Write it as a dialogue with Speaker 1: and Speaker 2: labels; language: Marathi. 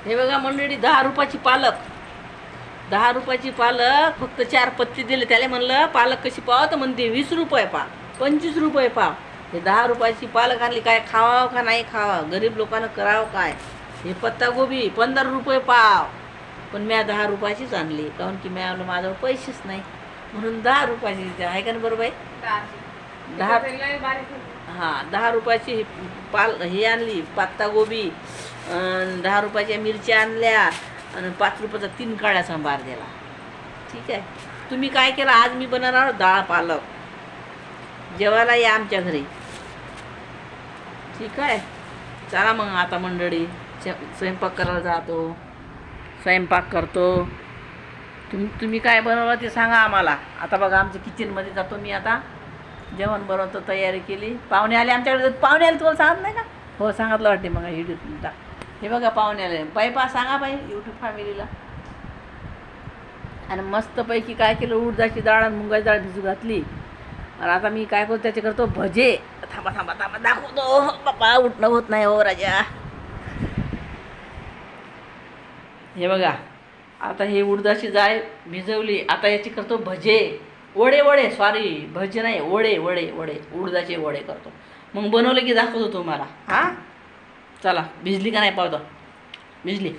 Speaker 1: हे बघा मंडळी, 10 रुपयाची पालक. 10 रुपयाची पालक, फक्त 4 पत्ते दिले. त्याला म्हणलं पालक कशी पाव, तर म्हणते 20 रुपये पाव, 25 रुपये पाव. हे 10 रुपयाची पालक आणली, काय खावावं का नाही खावा, गरीब लोकांना करावं काय. हे पत्तागोबी 15 रुपये पाव, पण मी 10 रुपयाचीच आणली, काहून की मी आलो माझ्यावर पैसेच नाही, म्हणून 10 रुपयाची आहे का ना, बरोबर आहे. 10 हां 10 रुपयाची हे आणली पत्तागोबी, 10 रुपयाच्या मिरच्या आणल्या, आणि 5 रुपयाचा 3 काळ्या सांबार दिला. ठीक आहे. तुम्ही काय केलं, आज मी बनवणार डाळ पालक. जेवायला या आमच्या घरी. ठीक आहे. चला मग आता मंडळी, स्वयंपाक करायला जातो, स्वयंपाक करतो. तुम्ही काय बनवलं ते सांगा आम्हाला. आता बघा आमच्या किचनमध्ये जातो मी आता, जेवण बनवतो, तयारी केली. पाहुणे आले आमच्याकडे. पाहुणे आले तुम्हाला सांगत नाही का? हो सांगितलं वाटते मग युट्यूब. हे बघा पाहुणे आले. बाई सांगा बाई यूट्यूब फॅमिलीला. आणि मस्तपैकी काय केलं, उडदाची डाळ आणि मुगाची डाळ भिजू घातली. आणि आता मी काय करतो, त्याचे करतो भजे. थांबा थांबा थांबा दाखवतो. बापा उठणं होत नाही हो राजा. हे बघा, आता हे उडदाची डाळ भिजवली. आता याची करतो भजे. वडे सॉरी, भजे नाही, वडे उडदाचे वडे करतो. मग बनवले की दाखवतो तुम्हाला. हां चला, भिजली का नाही पावतो. भिजली.